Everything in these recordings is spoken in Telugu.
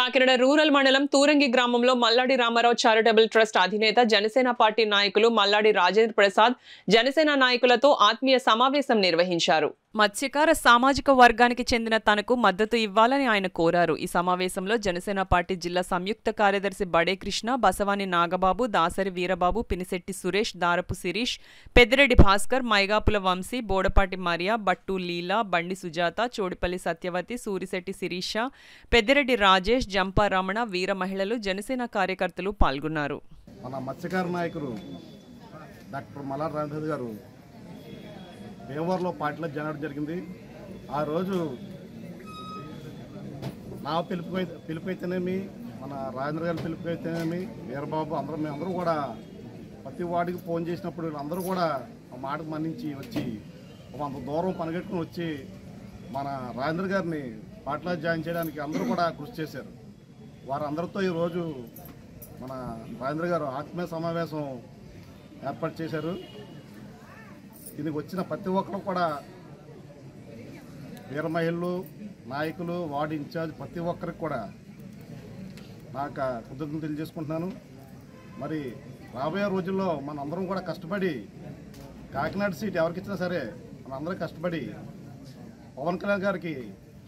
కాకినాడ రూరల్ మండలం తూరంగి గ్రామంలో మల్లాడి రామారావు చారిటబుల్ ట్రస్ట్ అధినేత జనసేన పార్టీ నాయకులు మల్లాడి రాజేంద్ర ప్రసాద్ జనసేన నాయకులతో ఆత్మీయ సమావేశం నిర్వహించారు. మత్స్యకార సామాజిక వర్గానికి చెందిన తనకు మద్దతు ఇవ్వాలని ఆయన కోరారు. ఈ సమావేశంలో జనసేన పార్టీ జిల్లా సంయుక్త కార్యదర్శి బడే కృష్ణ, బసవాని నాగబాబు, దాసరి వీరబాబు, పినిశెట్టి సురేష్, దారపు శిరీష్, పెద్దిరెడ్డి భాస్కర్, మైగాపుల వంశీ, బోడపాటి మరియా, బట్టు లీలా, బండి సుజాత, చోడిపల్లి సత్యవతి, సూరిశెట్టి శిరీష, పెద్దిరెడ్డి రాజేష్, జంపా రమణ, వీర మహిళలు, జనసేన కార్యకర్తలు పాల్గొన్నారు. మన మత్స్యకార నాయకులు డాక్టర్ మల్లాడి రాజేంద్ర గారు దేవర్లో పార్టీలో జరగడం జరిగింది. ఆ రోజు నా పిలుపైతేనేమి, మన రాజేంద్ర గారి పిలుపైతేనేమి, వీరబాబు మేమందరూ కూడా ప్రతి వాడికి ఫోన్ చేసినప్పుడు వీళ్ళందరూ కూడా ఆ మాటకు మన్నించి వచ్చి అంత దూరం పనిగట్టుకుని వచ్చి మన రాజేంద్ర గారిని పార్టీలో జాయిన్ చేయడానికి అందరూ కూడా కృషి చేశారు. వారందరితో ఈరోజు మన రాజేంద్ర గారు ఆత్మీయ సమావేశం ఏర్పాటు చేశారు. దీనికి వచ్చిన ప్రతి ఒక్కరు కూడా వీర మహిళలు, నాయకులు, వార్డు ఇన్ఛార్జ్ ప్రతి ఒక్కరికి కూడా నాకు కృతజ్ఞతలు తెలియజేసుకుంటున్నాను. మరి రాబోయే రోజుల్లో మనందరం కూడా కష్టపడి కాకినాడ సీట్ ఎవరికి ఇచ్చినా సరే మనందరం కష్టపడి పవన్ కళ్యాణ్ గారికి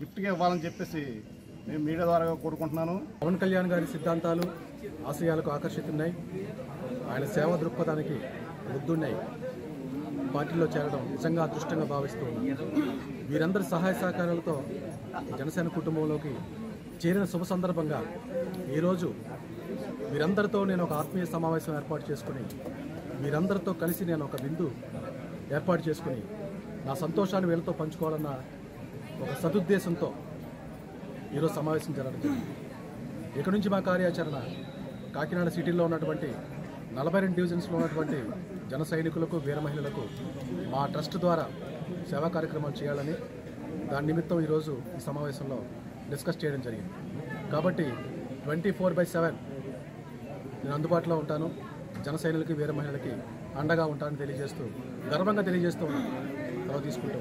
గిఫ్ట్గా ఇవ్వాలని చెప్పేసి నేను మీడియా ద్వారా కోరుకుంటున్నాను. పవన్ కళ్యాణ్ గారి సిద్ధాంతాలు, ఆశయాలకు ఆకర్షితున్నాయి. ఆయన సేవా దృక్పథానికి ముద్దున్నాయి. పార్టీలో చేరడం నిజంగా అదృష్టంగా భావిస్తూ ఉన్నాను. వీరందరి సహాయ సహకారాలతో జనసేన కుటుంబంలోకి చేరిన శుభ సందర్భంగా ఈరోజు వీరందరితో నేను ఒక ఆత్మీయ సమావేశం ఏర్పాటు చేసుకుని వీరందరితో కలిసి నేను ఒక విందు ఏర్పాటు చేసుకుని నా సంతోషాన్ని వీళ్ళతో పంచుకోవాలన్న ఒక సదుద్దేశంతో ఈరోజు సమావేశం జరగడం జరిగింది. ఇక్కడి నుంచి మా కార్యాచరణ కాకినాడ సిటీలో ఉన్నటువంటి 42 డివిజన్స్లో ఉన్నటువంటి జన సైనికులకు, వీర మహిళలకు మా ట్రస్ట్ ద్వారా సేవా కార్యక్రమాలు చేయాలని దాని నిమిత్తం ఈరోజు ఈ సమావేశంలో డిస్కస్ చేయడం జరిగింది. కాబట్టి 24/7 నేను అందుబాటులో ఉంటాను. జన సైనికులకి, వీర మహిళలకి అండగా ఉంటానని తెలియజేస్తూ గర్వంగా తెలియజేస్తూ ఉన్నాను. తీసుకుంటూ